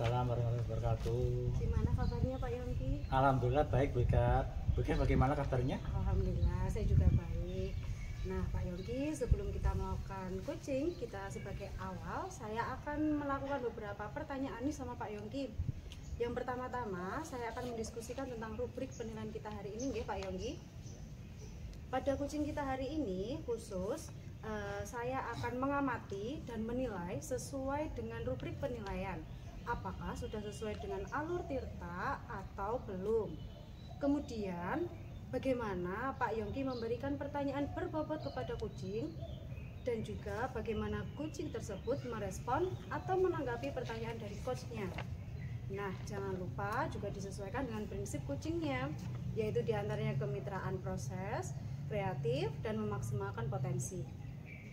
Waalaikumsalam warahmatullahi wabarakatuh. Gimana kabarnya Pak Yongki? Alhamdulillah baik Bu Ika. Bu Ika bagaimana kabarnya? Alhamdulillah saya juga baik. Nah Pak Yongki, sebelum kita melakukan coaching, kita sebagai awal saya akan melakukan beberapa pertanyaan nih sama Pak Yongki. Yang pertama-tama saya akan mendiskusikan tentang rubrik penilaian kita hari ini nggih Pak Yongki. Pada coaching kita hari ini khusus saya akan mengamati dan menilai sesuai dengan rubrik penilaian. Apakah sudah sesuai dengan alur tirta atau belum. Kemudian bagaimana Pak Yongki memberikan pertanyaan berbobot kepada kucing, dan juga bagaimana kucing tersebut merespon atau menanggapi pertanyaan dari coachnya. Nah, jangan lupa juga disesuaikan dengan prinsip kucingnya, yaitu diantaranya kemitraan proses, kreatif, dan memaksimalkan potensi.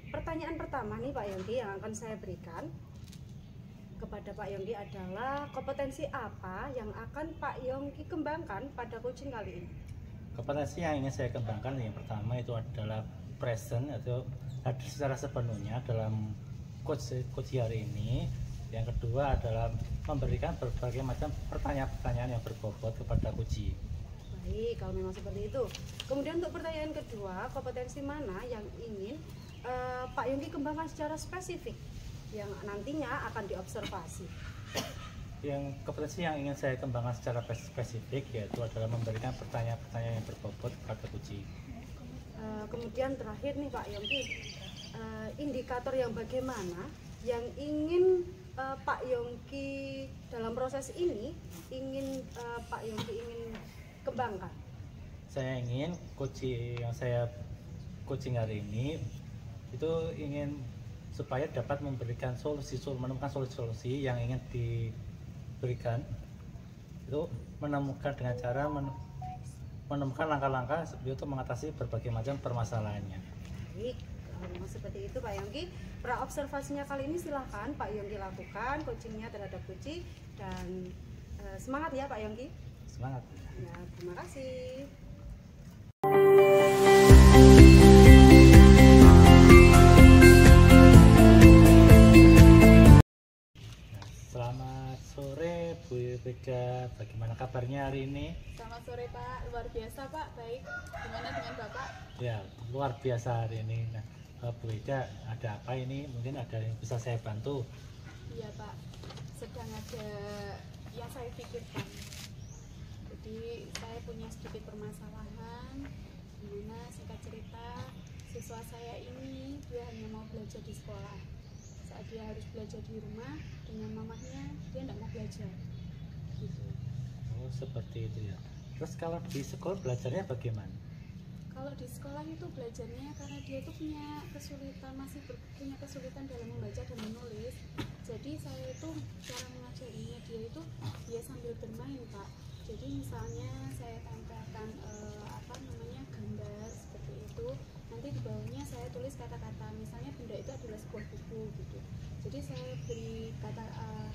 Pertanyaan pertama nih Pak Yongki yang akan saya berikan kepada Pak Yongki adalah kompetensi apa yang akan Pak Yongki kembangkan pada coaching kali ini? Kompetensi yang ingin saya kembangkan yang pertama itu adalah present atau hadir secara sepenuhnya dalam coach hari ini. Yang kedua adalah memberikan berbagai macam pertanyaan-pertanyaan yang berbobot kepada kucing. Baik, kalau memang seperti itu. Kemudian untuk pertanyaan kedua, kompetensi mana yang ingin Pak Yongki kembangkan secara spesifik yang nantinya akan diobservasi? Yang kompetensi yang ingin saya kembangkan secara spesifik yaitu adalah memberikan pertanyaan-pertanyaan yang berbobot kepada kucing. Kemudian terakhir nih Pak Yongki, indikator yang bagaimana yang ingin Pak Yongki dalam proses ini Pak Yongki ingin kembangkan? Saya ingin coaching yang saya coaching hari ini itu ingin supaya dapat memberikan menemukan solusi-solusi yang ingin diberikan, itu menemukan dengan cara menemukan langkah-langkah untuk mengatasi berbagai macam permasalahannya. Baik, kalau memang seperti itu Pak Yongki, pra-observasinya kali ini silahkan Pak Yongki lakukan coachingnya terhadap kucing, dan semangat ya Pak Yongki. Semangat ya, terima kasih. Selamat sore Bu Ika, bagaimana kabarnya hari ini? Selamat sore Pak, luar biasa Pak, baik. Gimana dengan Bapak? Ya, luar biasa hari ini. Nah, Bu Ika, ada apa ini? Mungkin ada yang bisa saya bantu? Iya Pak, sedang ada yang saya pikirkan. Jadi saya punya sedikit permasalahan, dimana singkat cerita siswa saya ini dia hanya mau belajar di sekolah. Saat dia harus belajar di rumah dengan mamahnya, dia tidak mau belajar gitu. Oh seperti itu ya. Terus kalau di sekolah belajarnya bagaimana? Kalau di sekolah itu belajarnya karena dia itu punya kesulitan dalam membaca dan menulis. Jadi saya itu cara mengajarinya dia itu sambil bermain Pak. Jadi misalnya saya tempelkan gambar seperti itu, nanti di bawahnya saya tulis kata-kata, misalnya benda itu adalah sebuah buku gitu. Jadi saya beri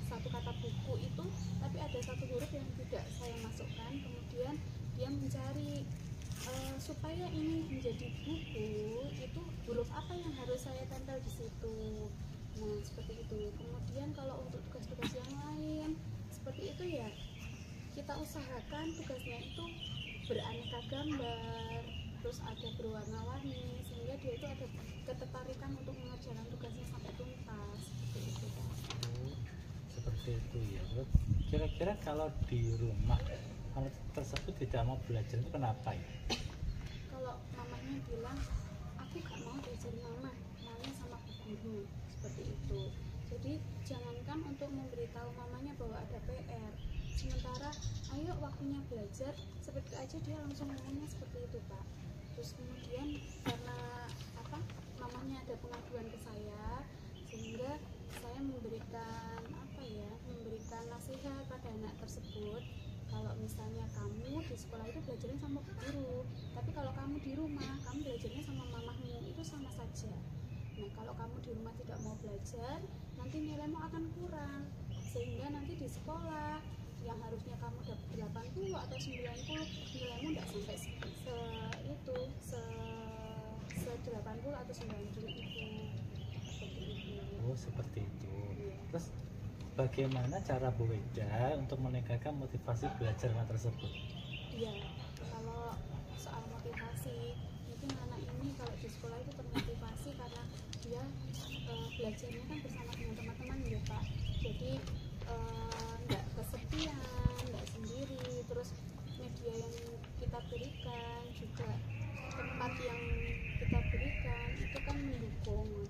satu kata buku itu, tapi ada satu huruf yang tidak saya masukkan, kemudian dia mencari supaya ini menjadi buku itu huruf apa yang harus saya tempel di situ. Nah seperti itu. Kemudian kalau untuk tugas-tugas yang lain seperti itu ya, kita usahakan tugasnya itu beraneka gambar, terus ada berwarna-warni, sehingga dia itu ada ketertarikan untuk mengerjakan tugasnya sampai tuntas. Seperti itu Pak. Oh, seperti itu ya. Kira-kira kalau di rumah anak tersebut tidak mau belajar itu kenapa ya? Kalau mamanya bilang, aku gak mau diajarin mama, maunya sama guru, seperti itu. Jadi jangankan untuk memberitahu mamanya bahwa ada PR, sementara ayo waktunya belajar, seperti itu aja dia langsung ngomongnya seperti itu Pak. Terus kemudian karena mamanya ada pengaduan ke saya, sehingga saya memberikan nasihat pada anak tersebut. Kalau misalnya kamu di sekolah itu belajarnya sama guru, tapi kalau kamu di rumah kamu belajarnya sama mamahmu, itu sama saja. Nah kalau kamu di rumah tidak mau belajar, nanti nilaimu akan kurang, sehingga nanti di sekolah yang harusnya kamu dapat 80 atau 90, nilaimu tidak sampai se 80 atau 90 itu. Seperti itu. Oh seperti itu. Terus bagaimana cara Bu Weda untuk meningkatkan motivasi belajar anak tersebut? Iya, kalau soal motivasi, mungkin anak ini kalau di sekolah itu termotivasi karena dia belajarnya kan bersama dengan teman-teman ya Pak. Jadi nggak kesepian, nggak sendiri. Terus media yang kita berikan juga, tempat yang kita berikan itu kan mendukung.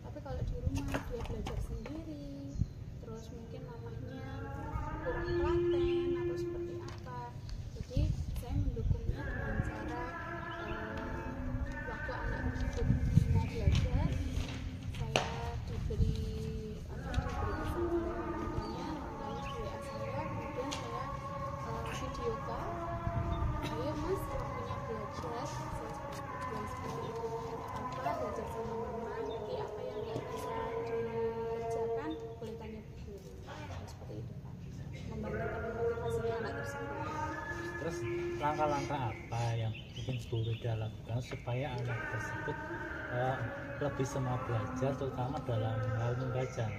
Tapi kalau di rumah dia belajar sendiri, terus mungkin mamahnya kurang telaten atau seperti apa. Jadi saya mendukungnya dengan cara waktu anak tersebut mau belajar, saya diberi pesan oleh orang tuanya di WA saya, kemudian saya video call, ayo mas waktunya belajar, saya bilang seperti itu, apa belajar sama mama, nanti apa yang nggak bisa dikerjakan boleh tanya ke guru, seperti itu Pak, membangkitkan motivasinya anak tersebut. Terus langkah-langkah apa yang mungkin Bu Weda lakukan supaya anak tersebut lebih semangat belajar, terutama dalam hal membaca?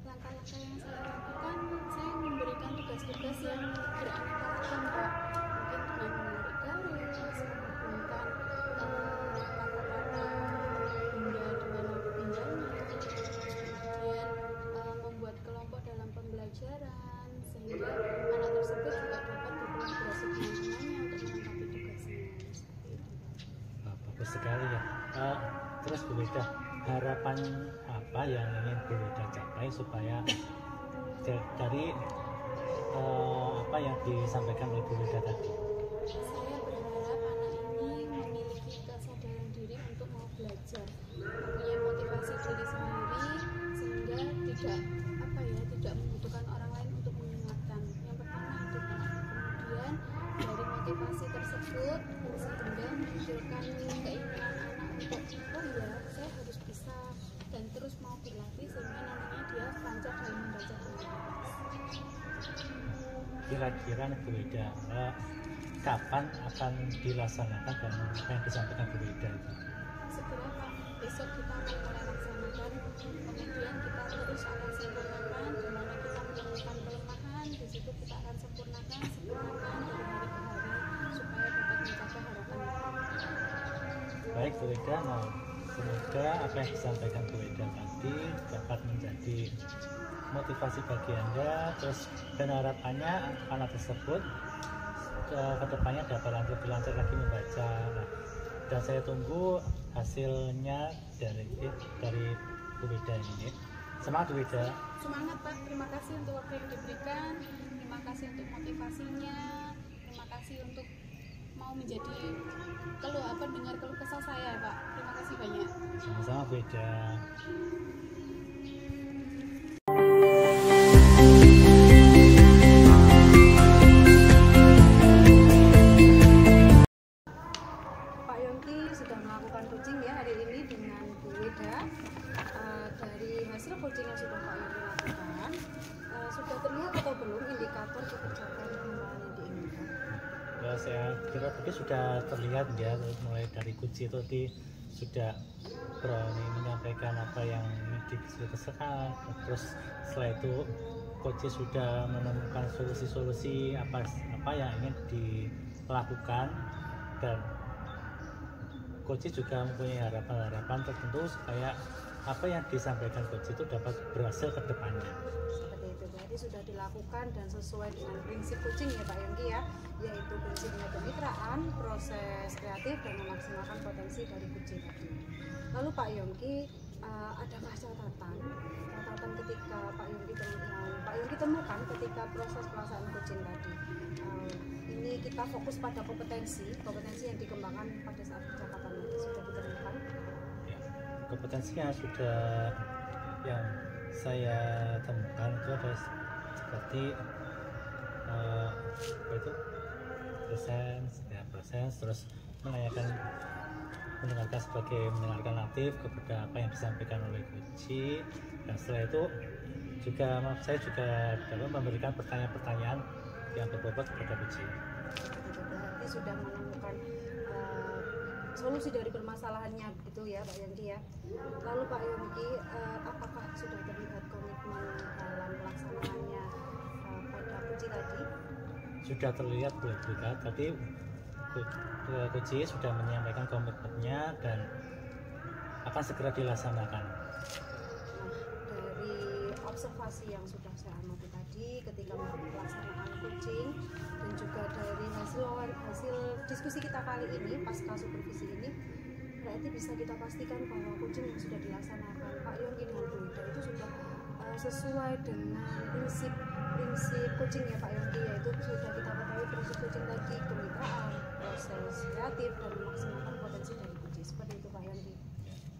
Langkah-langkah yang saya lakukan, saya memberikan tugas-tugas yang beraneka ragam Pak, mungkin dengan menarik garis, menghubungkan kata-kata benda dengan bendanya, kemudian membuat kelompok dalam pembelajaran sehingga anak tersebut juga dapat berkolaborasi dengan temannya untuk melengkapi tugasnya, seperti itu. Bagus sekali ya. Terus Bu Weda, harapan apa yang ingin Bu Weda capai supaya dari apa yang disampaikan oleh Bu Weda tadi? Saya berharap anak ini memiliki kesadaran diri untuk mau belajar, mempunyai motivasi diri sendiri sehingga tidak membutuhkan orang lain untuk mengingatkan. Yang pertama itu Pak. Kemudian dari motivasi tersebut sehingga munculkan keinginan anak untuk oh ya saya harus bisa, dan terus mau berlatih sehingga nantinya dia lancar dalam membaca dan menulis. Kira-kira Bu Weda, kapan akan dilaksanakan dan apa yang disampaikan Bu Weda itu? Segera Pak, besok kita akan mulai laksanakan, kemudian kita terus akan sempurnakan, di mana kita menemukan kelemahan, di situ kita akan sempurnakan dari hari ke hari supaya dapat mencapai harapan itu. Baik Bu Weda, semoga apa yang disampaikan Bu Weda tadi dapat menjadi motivasi bagi Anda, terus dan harapannya anak tersebut kedepannya dapat lebih lancar lagi membaca. Dan saya tunggu hasilnya dari Bu Weda ini. Semangat Bu Weda. Semangat Pak, terima kasih untuk waktu yang diberikan, terima kasih untuk motivasinya, terima kasih untuk mau menjadi dengar keluh kesah saya Pak. Terima kasih banyak. Sama-sama Bu Weda. Pak Yongki sudah melakukan coaching ya hari ini dengan Bu Weda. Dari hasil coaching yang sudah Pak Yongki lakukan, sudah terlihat atau belum indikator kebijakan pengembangan yang diinginkan? Ya, saya kira tadi sudah terlihat ya, mulai dari kunci itu sudah berani menyampaikan apa yang dikesekan, terus setelah itu coach sudah menemukan solusi-solusi apa yang ingin dilakukan, dan coach juga mempunyai harapan-harapan tertentu supaya apa yang disampaikan coach itu dapat berhasil ke depannya. Seperti itu, berarti sudah dilakukan dan sesuai dengan prinsip coaching ya Pak Yongki ya, yaitu prinsipnya kemitraan, proses kreatif, dan memaksimalkan potensi dari coaching tadi. Lalu Pak Yongki, adakah catatan ketika Pak Yongki temukan ketika proses pelaksanaan coaching tadi? Ini kita fokus pada kompetensi yang dikembangkan pada saat percakapan nanti sudah ditemukan. Ya, kompetensinya sudah yang saya temukan itu ada seperti itu presence, terus mendengarkan aktif kepada apa yang disampaikan oleh kunci, dan setelah itu saya juga dapat memberikan pertanyaan-pertanyaan yang berbobot kepada kunci. Berarti sudah menemukan solusi dari permasalahannya begitu ya Pak Yongki ya. Lalu Pak Yongki, apakah sudah terlihat komitmen dalam pelaksanaannya pada Kuci tadi? Sudah terlihat Bu Edwika, tadi Kuci sudah menyampaikan komitmennya dan akan segera dilaksanakan. Nah, dari observasi yang sudah saya amati tadi ketika melakukan pelaksanaan coaching dan juga dari hasil diskusi kita kali ini pasca supervisi ini, berarti bisa kita pastikan bahwa coaching yang sudah dilaksanakan Pak Yongki dengan Bu Ida itu sudah sesuai dengan prinsip coaching ya Pak Yongki, yaitu sudah kita ketahui prinsip coaching tadi, kemitraan, proses kreatif, dan memaksimalkan potensi dari coaching. Seperti itu Pak Yongki.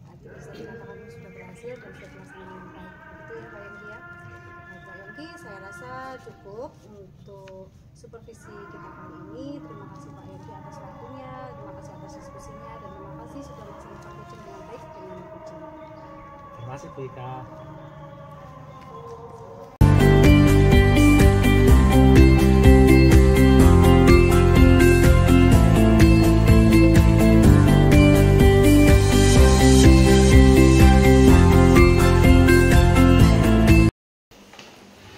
Berarti bisa dikatakan sudah berhasil dan sudah dilaksanakan dengan baik. Begitu ya Pak Yongki ya. Nah, Pak Yongki, saya rasa cukup untuk supervisi kita kali ini. Terima kasih Pak Yongki atas waktunya, terima kasih atas diskusinya, dan terima kasih sudah melaksanakan coaching dengan baik dengan coaching. Terima kasih Bu Ika.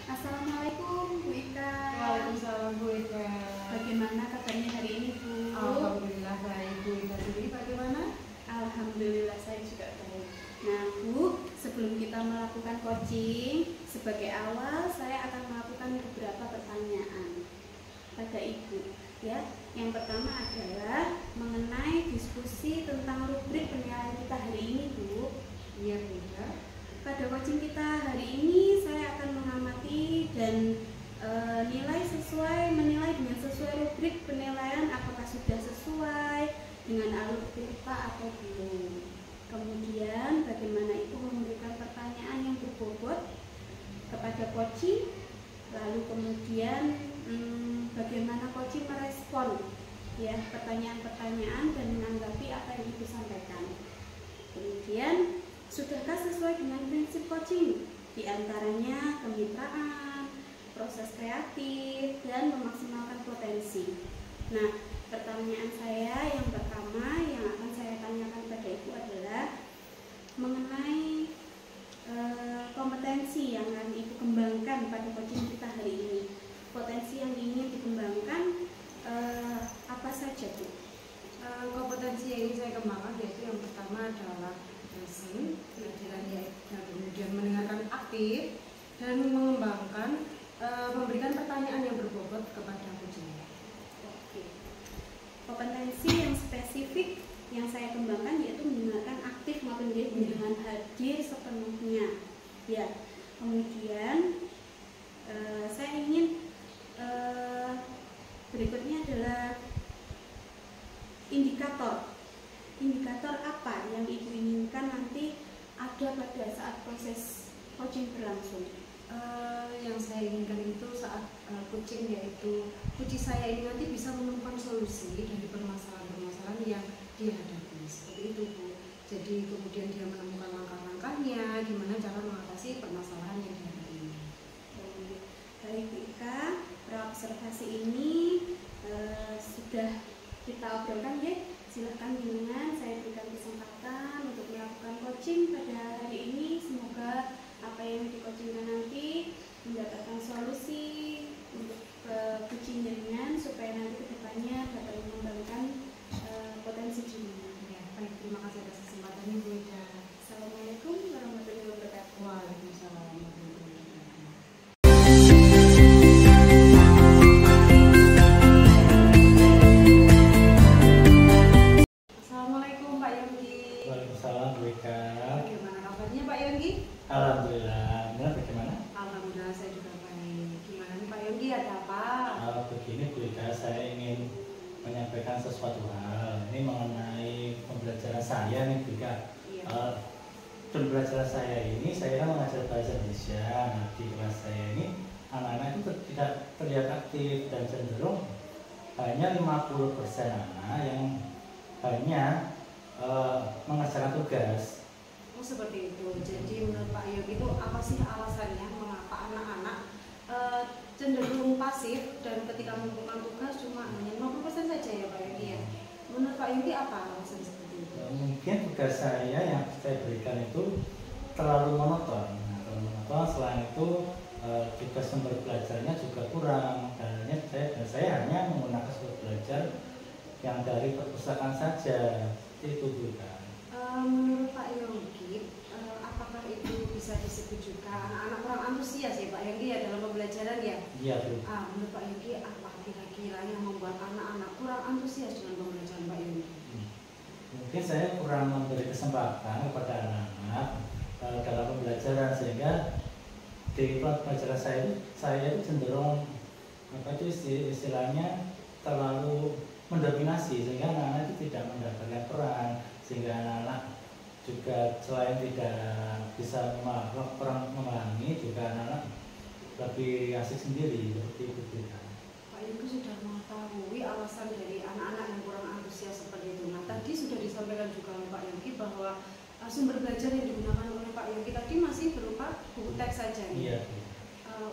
Assalamualaikum Bu Ika. Waalaikumsalam Bu Ika. Bagaimana kabarnya hari ini Bu? Alhamdulillah baik. Bu Ika sendiri bagaimana? Alhamdulillah saya juga baik. Nah Bu, sebelum kita melakukan coaching, sebagai awal saya akan melakukan beberapa pertanyaan pada Ibu. Ya, yang pertama adalah mengenai diskusi tentang rubrik penilaian kita hari ini Bu. Iya Bu Ika. Pada coaching kita hari ini saya akan mengamati dan menilai dengan sesuai rubrik penilaian apakah sudah sesuai dengan alur kita atau belum. Kemudian bagaimana Ibu memberikan pertanyaan yang berbobot kepada coaching, lalu kemudian bagaimana coaching merespon ya pertanyaan-pertanyaan dan menanggapi apa yang Ibu sampaikan. Kemudian sudahkah sesuai dengan prinsip coaching? Di antaranya kemitraan, proses kreatif, dan memaksimalkan potensi. Nah, pertanyaan saya yang pertama yang akan saya tanyakan pada Ibu adalah mengenai kompetensi yang akan Ibu kembangkan pada coaching kita hari ini. Potensi yang ingin dikembangkan apa saja Bu? Kompetensi yang ingin saya kembangkan yaitu yang pertama adalah listening, kehadiran dan kemudian mendengarkan aktif dan mengembangkan memberikan pertanyaan yang berbobot kepada coaching. Oke. Kompetensi yang spesifik yang saya kembangkan yaitu mendengarkan aktif maupun dengan hadir sepenuhnya. Ya. Kemudian saya ingin berikutnya adalah indikator apa yang Ibu inginkan nanti ada pada saat proses coaching berlangsung. Yang saya inginkan itu saat coaching yaitu coaching saya ini nanti bisa menemukan solusi dari permasalahan-permasalahan yang dihadapi seperti itu Bu. Jadi kemudian dia menemukan langkah-langkahnya gimana cara mengatasi permasalahan yang dihadapi ini. Baik Bu Ika, observasi ini sudah kita obrolkan ya. Silahkan dengan saya berikan kesempatan untuk melakukan coaching pada hari ini. Semoga apa yang di-coachingkan nanti mendapatkan solusi untuk coaching jaringan supaya nanti kedepannya dapat mengembangkan potensi dirinya. Ya, baik, terima kasih atas kesempatannya Bu Ida. Assalamualaikum warahmatullahi wabarakatuh. Waalaikumsalam warahmatullahi wabarakatuh. Assalamualaikum Pak Yongki. Waalaikumsalam Bu Ika. Bagaimana kabarnya Pak Yongki? Alhamdulillah. Benar bagaimana? Alhamdulillah saya juga baik. Gimana nih Pak Yongki, ada apa? Begini Bu Ika, saya ingin menyampaikan sesuatu hal. Ini mengenai pembelajaran saya nih Bu Ika. Iya. Pembelajaran saya ini, saya kan mengajar bahasa Indonesia. Nah, di kelas saya ini anak-anak itu tidak terlihat aktif dan cenderung hanya 50% anak yang hanya mengerjakan tugas. Oh seperti itu. Jadi menurut Pak Yongki itu apa sih alasannya mengapa anak-anak cenderung pasif dan ketika melakukan tugas cuma hanya 50% saja ya Pak Yongki ya? Menurut Pak Yongki apa alasan seperti itu? Mungkin tugas saya yang saya berikan itu terlalu monoton. Nah, terlalu monoton selain itu juga sumber belajarnya juga kurang, dan saya hanya menggunakan sumber belajar yang dari perpustakaan saja. Itu Bu kan. Menurut Pak Yongki, apakah itu bisa disebut juga anak-anak kurang antusias ya Pak Yongki ya dalam pembelajaran ya? Iya Bu. Menurut Pak Yongki, apa kira-kira yang membuat anak-anak kurang antusias dengan pembelajaran Pak Yongki? Mungkin saya kurang memberi kesempatan kepada anak-anak dalam pembelajaran, sehingga di pelajaran saya itu cenderung istilahnya terlalu mendominasi, sehingga anak-anak itu tidak mendapatkan peran, sehingga anak-anak juga selain tidak bisa memahami, juga anak-anak lebih asik sendiri seperti itu. Pak Yongki sudah mengetahui alasan dari anak-anak yang kurang antusias seperti itu. Nah, tadi sudah disampaikan juga oleh Pak Yongki bahwa sumber belajar yang digunakan oleh Pak Yongki tadi masih berupa buku teks saja. Iya.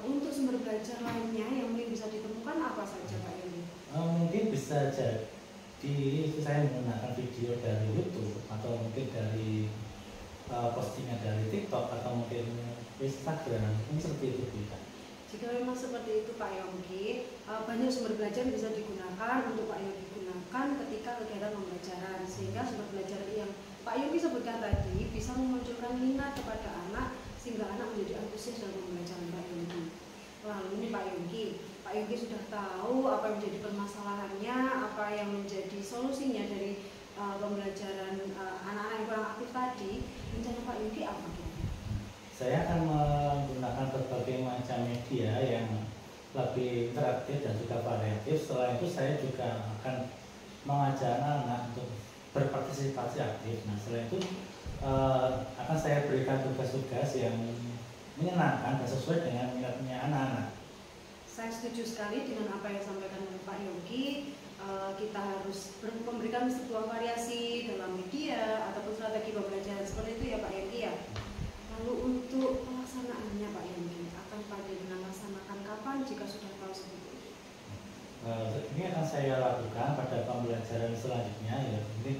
Untuk sumber belajar lainnya yang mungkin bisa ditemukan apa saja Pak Yongki? Mungkin bisa jadi saya menggunakan video dari YouTube, atau mungkin dari postingan dari TikTok, atau mungkin Instagram, ini seperti itu kita. Jika memang seperti itu Pak Yongki, banyak sumber belajar bisa digunakan untuk Pak Yongki gunakan ketika kegiatan pembelajaran, sehingga sumber belajar yang Pak Yongki sebutkan tadi bisa memunculkan minat kepada anak, sehingga anak menjadi antusias dalam pembelajaran Pak Yongki. Lalu ini Pak Yongki sudah tahu apa yang menjadi permasalahannya, apa yang menjadi solusinya dari pembelajaran anak-anak yang kurang aktif tadi. Rencana Pak Yongki apa kira-kira? Saya akan menggunakan berbagai macam media yang lebih interaktif dan juga variatif. Setelah itu saya juga akan mengajak anak-anak untuk berpartisipasi aktif. Nah, setelah itu akan saya berikan tugas-tugas yang menyenangkan dan sesuai dengan minatnya anak-anak. Saya setuju sekali dengan apa yang disampaikan oleh Pak Yongki. Kita harus memberikan sebuah variasi dalam media ataupun strategi pembelajaran seperti itu ya Pak Yongki ya. Lalu untuk pelaksanaannya Pak Yongki, akan pada melaksanakan kapan jika sudah tahu seperti itu? Ini akan saya lakukan pada pembelajaran selanjutnya, ya mungkin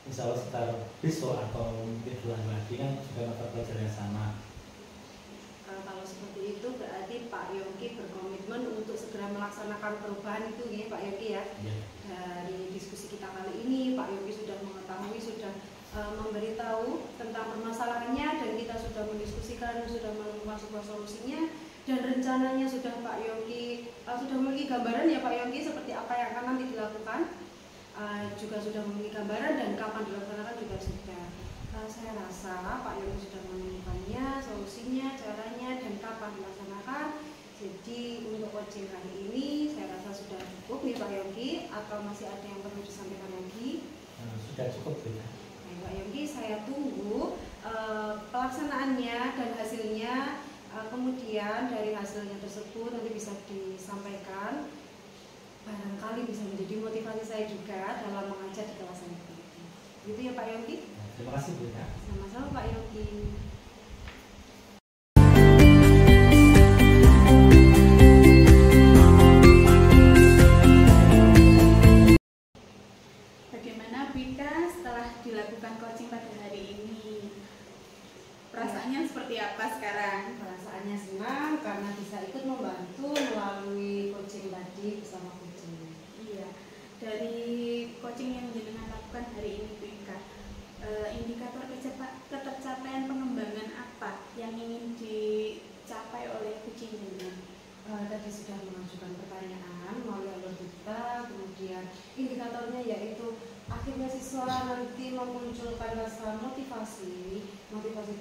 insya Allah sekitar besok atau mungkin bulan lagi, kan juga mata pelajaran yang sama. Kalau seperti itu berarti Pak Yongki berkomitmen untuk segera melaksanakan perubahan itu ya Pak Yongki ya. Dari diskusi kita kali ini Pak Yongki sudah mengetahui, sudah memberitahu tentang permasalahannya, dan kita sudah mendiskusikan, sudah menemukan sebuah solusinya, dan rencananya sudah Pak Yongki sudah memiliki gambaran ya Pak Yongki seperti apa yang akan nanti dilakukan, juga sudah memiliki gambaran dan kapan dilaksanakan juga sudah. Saya rasa Pak Yongki sudah menemukannya, solusinya, caranya, dan kapan dilaksanakan. Jadi untuk coaching kali ini saya rasa sudah cukup nih Pak Yongki, atau masih ada yang perlu disampaikan lagi? Sudah cukup ya. Pak Yongki, saya tunggu pelaksanaannya dan hasilnya, kemudian dari hasilnya tersebut nanti bisa disampaikan, barangkali bisa menjadi motivasi saya juga dalam mengajar di kelas saya. Gitu ya Pak Yongki. Terima kasih Bu ya. Sama-sama Pak Yongki. dilakukan coaching pada hari ini. Perasaannya seperti apa sekarang? Perasaannya senang karena bisa ikut membantu melalui coaching tadi bersama coaching. Iya, dari coaching yang jenengan lakukan hari ini Bu Ika, indikator ketercapaian pengembangan apa yang ingin dicapai oleh coaching jenengan? Tadi sudah mengajukan pertanyaan melalui alur kita, kemudian indikatornya yaitu akhirnya siswa nanti memunculkan rasa motivasi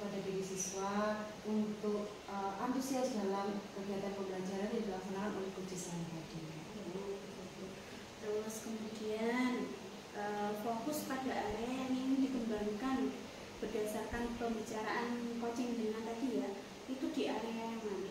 pada diri siswa untuk antusias dalam kegiatan pembelajaran yang dilaksanakan oleh coach saya tadi. Terus kemudian fokus pada area yang ingin dikembangkan berdasarkan pembicaraan coaching dengan tadi ya, itu di area yang mana?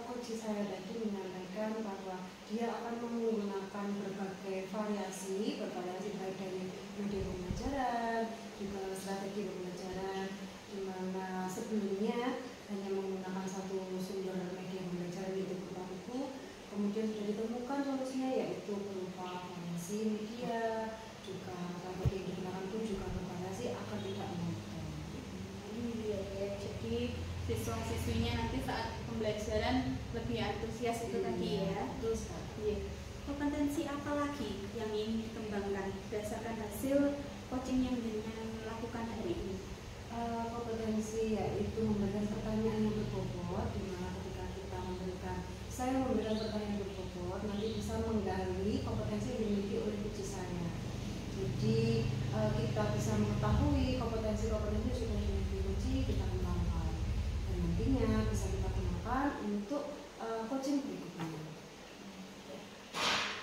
Coach saya tadi menyampaikan bahwa dia akan menggunakan berbagai variasi baik dari media pembelajaran, juga strategi pembelajaran, di mana sebelumnya hanya menggunakan satu sumber media pembelajaran yaitu berupa buku, kemudian sudah ditemukan solusinya yaitu berupa variasi media, juga strategi yang digunakan pun juga bervariasi agar tidak monoton. Jadi siswa itu tadi ya. Terus Kak. Iya. Kompetensi apa lagi yang ingin dikembangkan berdasarkan hasil coaching yang dengan lakukan hari ini? Kompetensi yaitu memberikan pertanyaan yang berbobot, di mana ketika kita saya memberikan pertanyaan yang berbobot, nanti bisa menggali kompetensi yang dimiliki oleh coach saya. Jadi kita bisa mengetahui kompetensi-kompetensi yang sudah dimiliki coach, kita kembangkan dan nantinya bisa kita gunakan untuk coaching berikutnya.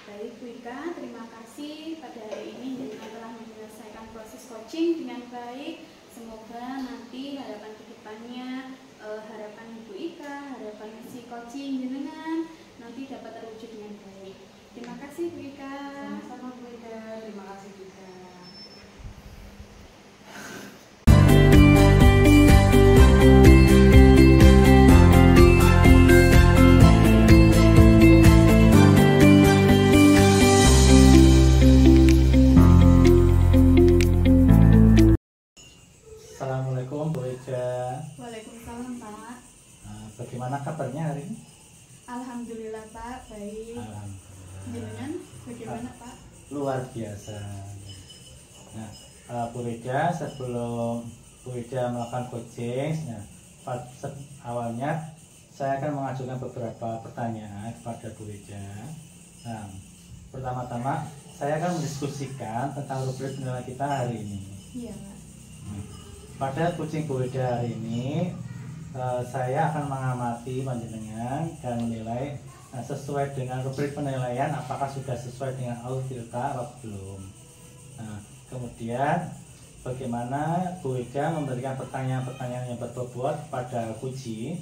Baik Bu Ika, terima kasih pada hari ini dengan telah menyelesaikan proses coaching dengan baik. Semoga nanti harapan kedepannya, harapan Ibu Ika, harapan si coaching jenengan nanti dapat terwujud dengan baik. Terima kasih Bu Ika. Sama-sama Bu Ika, terima kasih juga. Assalamualaikum Bu Ida. Waalaikumsalam Pak. Bagaimana kabarnya hari ini? Alhamdulillah Pak, baik. Alhamdulillah. Jenengan bagaimana Pak? Luar biasa. Nah, Bu Ida, sebelum Bu Ida melakukan coaching, awalnya saya akan mengajukan beberapa pertanyaan kepada Bu Ida. Nah, pertama-tama saya akan mendiskusikan tentang rubrik penilaian kita hari ini. Iya Pak. Pada coaching Bu Ida hari ini, saya akan mengamati panjenengan dan menilai sesuai dengan rubrik penilaian apakah sudah sesuai dengan auditor atau belum. Nah, kemudian bagaimana Bu Ida memberikan pertanyaan-pertanyaan yang berbobot pada Puji,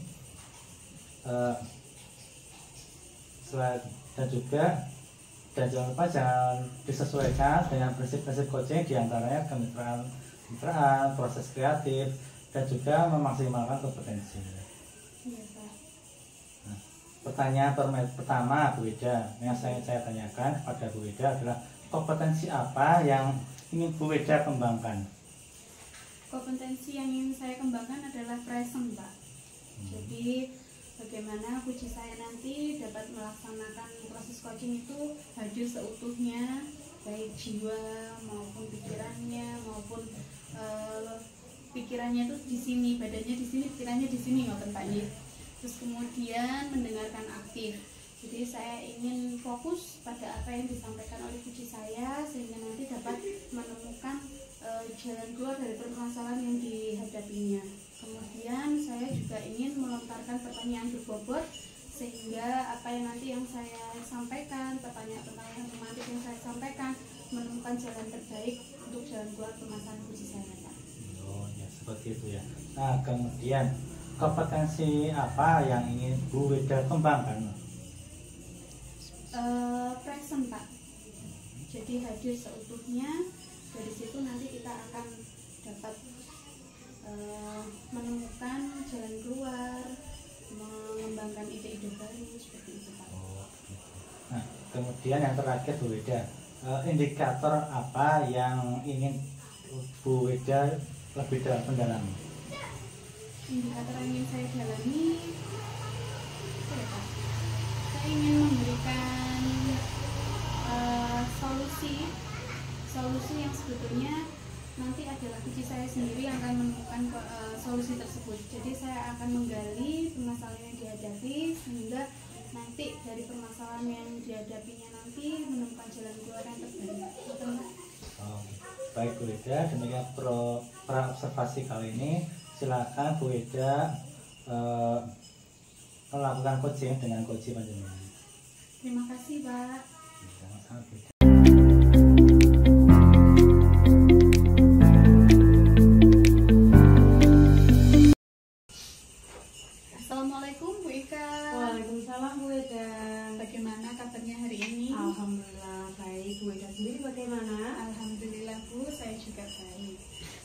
dan jangan lupa jangan disesuaikan dengan prinsip-prinsip coaching, diantaranya kemitraan, proses kreatif, dan juga memaksimalkan kompetensi. Iya Pak. Nah, pertanyaan pertama Bu Ida yang saya tanyakan kepada Bu Ida adalah kompetensi apa yang ingin Bu Ida kembangkan? Kompetensi yang ingin saya kembangkan adalah present Pak. Jadi bagaimana coach saya nanti dapat melaksanakan proses coaching itu hadir seutuhnya, baik jiwa maupun pikirannya maupun pikirannya itu di sini, badannya di sini, pikirannya di sini, ngoten Pak Nggih. Terus kemudian mendengarkan aktif. Jadi saya ingin fokus pada apa yang disampaikan oleh coach saya sehingga nanti dapat menemukan jalan keluar dari permasalahan yang dihadapinya. Kemudian saya juga ingin melontarkan pertanyaan berbobot sehingga apa yang nanti yang saya sampaikan, pertanyaan-pertanyaan tematik yang saya sampaikan menemukan jalan terbaik untuk jalan keluar permasalahan coach saya Pak. Oh ya, seperti itu ya. Nah, kemudian kompetensi apa yang ingin Bu Ida kembangkan? Present Pak. Jadi hadir seutuhnya. Dari situ nanti kita akan dapat menemukan jalan keluar, mengembangkan ide-ide baru seperti itu Pak. Oh, gitu. Nah, kemudian yang terakhir Bu Ida, indikator apa yang ingin Bu Ida lebih dalam pendalami? Indikator yang ingin saya dalami apa ya Pak? Saya ingin memberikan solusi yang sebetulnya nanti adalah coach saya sendiri yang akan menemukan solusi tersebut. Jadi saya akan menggali permasalahan yang dihadapi sehingga nanti dari permasalahan yang dihadapinya nanti menemukan jalan keluar yang terbaik. Oh, baik Bu Ida, demikian pra-observasi kali ini. Silakan Bu Ida melakukan coaching dengan coach panjenengan. Terima kasih Pak. Sama-sama Bu Ida. Assalamualaikum Bu Ika. Waalaikumsalam Bu Ida. Bagaimana kabarnya hari ini? Alhamdulillah baik. Bu Ida sendiri bagaimana? Alhamdulillah Bu, saya juga baik.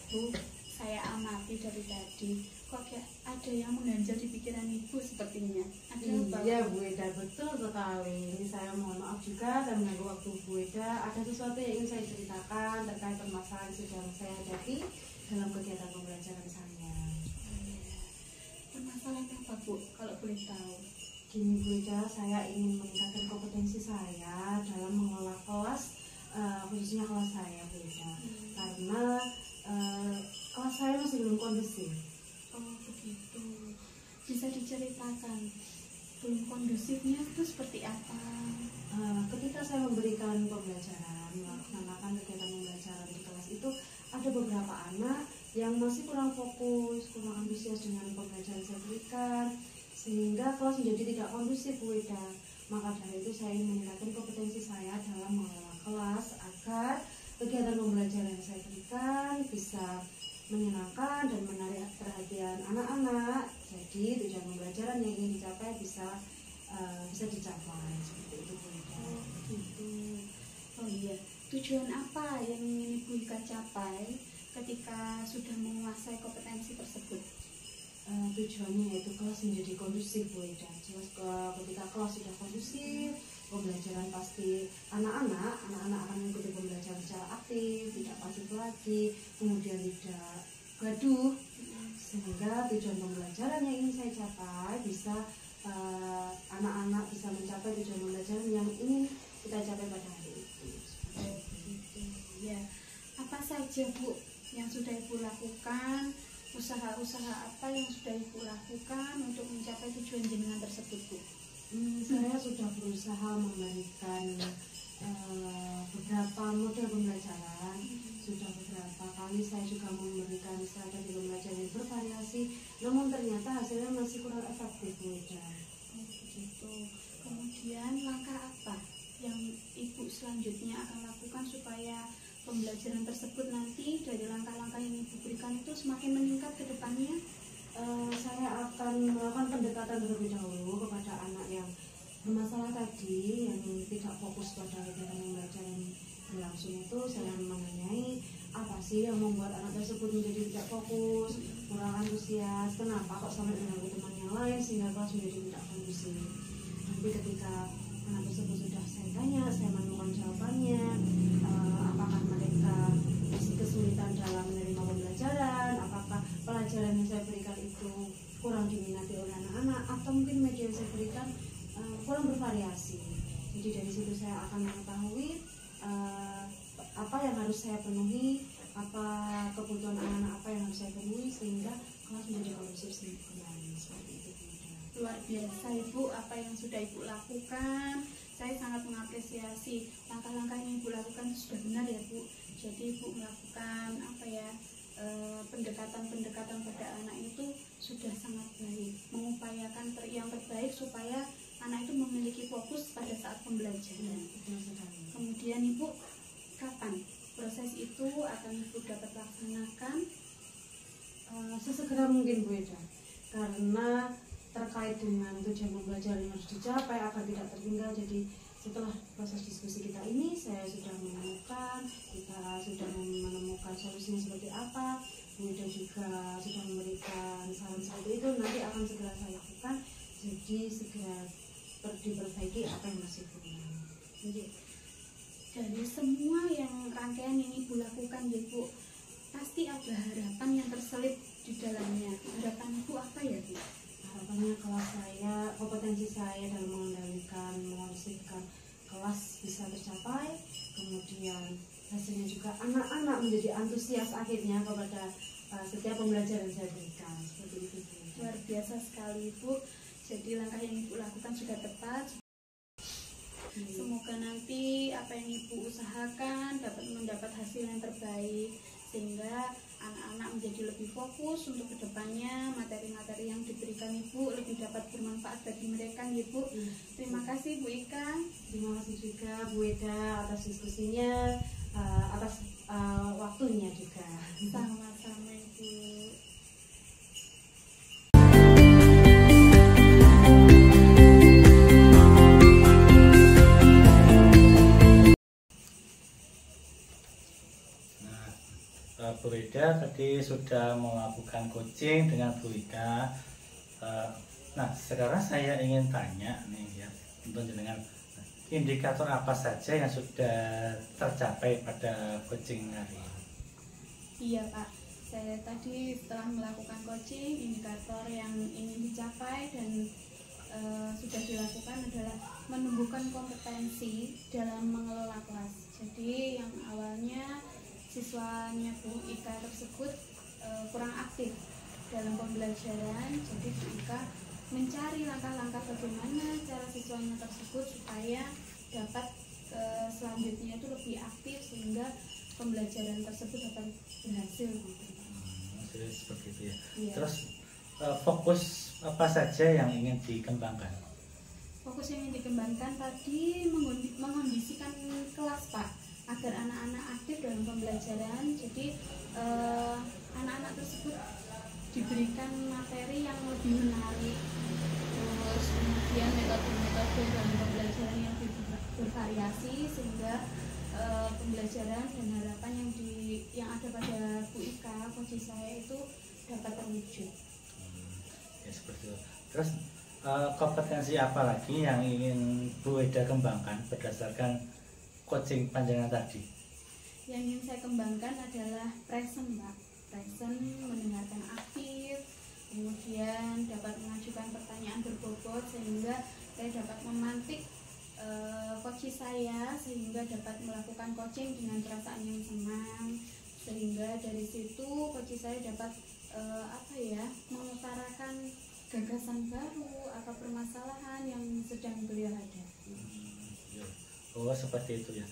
Bu, saya amati dari tadi kok ada yang mengganjal di pikiran Ibu sepertinya. Ada apa? Iya Bu Ida, betul sekali. Ini saya mohon maaf juga dan mengganggu waktu Bu Ida. Ada sesuatu yang ingin saya ceritakan terkait permasalahan yang sedang saya hadapi dalam kegiatan pembelajaran saya. Permasalahan apa Bu, kalau boleh tahu? Gini Bu Ida, saya ingin meningkatkan kompetensi saya dalam mengelola kelas, khususnya kelas saya Bu Ida. Karena kelas saya masih belum kondusif. Oh begitu, bisa diceritakan belum kondusifnya itu seperti apa? Ketika saya memberikan pembelajaran, melaksanakan kegiatan pembelajaran di kelas itu, ada beberapa anak yang masih kurang fokus, kurang antusias dengan pembelajaran yang saya berikan, sehingga kelas menjadi tidak kondusif Bu Ida. Maka dari itu saya ingin meningkatkan kompetensi saya dalam mengelola kelas agar kegiatan pembelajaran yang saya berikan bisa menyenangkan dan menarik perhatian anak-anak. Jadi tujuan pembelajaran yang ingin dicapai bisa dicapai seperti itu Bu Ida. Oh begitu. Oh iya, tujuan apa yang ingin Ibu Ika capai ketika sudah menguasai kompetensi tersebut? Tujuannya yaitu kelas menjadi kondusif Bu Ida. Jelas ketika kelas sudah kondusif, pembelajaran pasti anak-anak akan mengikuti pembelajaran secara aktif, tidak pasif lagi, kemudian tidak gaduh, sehingga tujuan pembelajaran yang ingin saya capai bisa anak-anak bisa mencapai tujuan pembelajaran yang ingin kita capai pada hari itu. Oh begitu ya. Apa saja Bu yang sudah Ibu lakukan? Usaha-usaha apa yang sudah Ibu lakukan untuk mencapai tujuan jenengan tersebut Bu? Saya sudah berusaha memberikan beberapa model pembelajaran. Sudah beberapa kali saya juga memberikan strategi pembelajaran yang bervariasi, namun ternyata hasilnya masih kurang efektif Bu Ida. Oh begitu. Kemudian langkah apa yang Ibu selanjutnya akan lakukan supaya pembelajaran tersebut nanti dari langkah-langkah yang Ibu berikan itu semakin meningkat ke depannya? Saya akan melakukan pendekatan terlebih dahulu kepada anak yang bermasalah tadi, yang tidak fokus pada kegiatan pembelajaran berlangsung itu. Saya menanyai apa sih yang membuat anak tersebut menjadi tidak fokus, kurang antusias, kenapa kok sampai mengganggu teman yang lain sehingga kelas menjadi tidak kondusif. Nanti ketika anak tersebut sudah saya tanya, saya menemukan jawabannya, apakah mereka masih kesulitan dalam menerima pembelajaran, apakah pelajaran yang saya berikan itu kurang diminati oleh anak-anak, atau mungkin media yang saya berikan kurang bervariasi. Jadi dari situ saya akan mengetahui apa yang harus saya penuhi, apa kebutuhan anak-anak apa yang harus saya penuhi sehingga kelas menjadi kondusif kembali seperti itu. Luar biasa Ibu apa yang sudah Ibu lakukan. Saya sangat mengapresiasi langkah-langkah yang Ibu lakukan sudah benar ya Bu. Jadi Ibu melakukan pendekatan-pendekatan pada anak itu sudah sangat baik, mengupayakan yang terbaik supaya anak itu memiliki fokus pada saat pembelajaran. Kemudian Ibu, kapan proses itu akan Ibu dapat laksanakan? Sesegera mungkin Bu Ida, karena terkait dengan tujuan pembelajaran yang harus dicapai agar tidak tertinggal. Jadi setelah proses diskusi kita ini, saya sudah menemukan solusinya seperti apa. Bu Ida juga sudah memberikan saran seperti itu, nanti akan segera saya lakukan. Jadi segera diperbaiki apa yang masih kurang. Jadi dari semua yang rangkaian yang Ibu lakukan ya Bu, pasti ada harapan yang terselip di dalamnya. Harapan Ibu apa ya Bu? Harapannya kelas saya, kompetensi saya dalam mengendalikan, mengonsipkan kelas bisa tercapai, kemudian hasilnya juga anak-anak menjadi antusias akhirnya kepada setiap pembelajaran yang saya berikan. Seperti itu. Luar biasa sekali Ibu. Jadi langkah yang Ibu lakukan sudah tepat. Semoga nanti apa yang Ibu usahakan dapat mendapat hasil yang terbaik sehingga anak-anak menjadi lebih fokus untuk kedepannya. Materi-materi yang diberikan Ibu lebih dapat bermanfaat bagi mereka ya Bu. Terima kasih Bu Ika. Terima kasih juga Bu Ida atas diskusinya, atas waktunya juga. Sama-sama Ibu. Bu Ida tadi sudah melakukan coaching dengan Bu Ika. Nah, sekarang saya ingin tanya nih ya, untuk jenengan, indikator apa saja yang sudah tercapai pada coaching hari ini? Iya Pak, saya tadi setelah melakukan coaching, indikator yang ingin dicapai dan sudah dilakukan adalah menumbuhkan kompetensi dalam mengelola kelas. Jadi yang awalnya siswanya Bu Ika tersebut kurang aktif dalam pembelajaran, jadi Bu Ika mencari langkah-langkah bagaimana cara siswanya tersebut supaya dapat selanjutnya itu lebih aktif sehingga pembelajaran tersebut dapat berhasil. Seperti itu ya. Iya. Terus fokus apa saja yang ingin dikembangkan? Fokus yang ingin dikembangkan tadi mengondisikan kelas Pak, agar anak-anak aktif dalam pembelajaran. Jadi anak-anak tersebut diberikan materi yang lebih menarik, terus kemudian metode-metode dalam pembelajaran yang bervariasi sehingga pembelajaran dan harapan yang ada pada Bu Ika, coach saya itu dapat terwujud. Ya seperti itu. Terus kompetensi apa lagi yang ingin Bu Eda kembangkan berdasarkan coaching panjangan tadi? Yang ingin saya kembangkan adalah present Pak, present, mendengarkan aktif, kemudian dapat mengajukan pertanyaan berbobot sehingga saya dapat memantik coach saya sehingga dapat melakukan coaching dengan perasaan yang senang, sehingga dari situ coach saya dapat mengutarakan gagasan baru atau permasalahan yang sedang beliau hadapi. Oh seperti itu ya.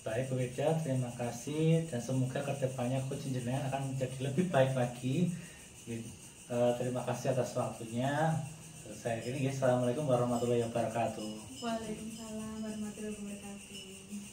Baik Bu Eda, terima kasih dan semoga kedepannya coaching jenengan akan menjadi lebih baik lagi. Terima kasih atas waktunya. Saya ini, Assalamualaikum warahmatullahi wabarakatuh. Waalaikumsalam warahmatullahi wabarakatuh.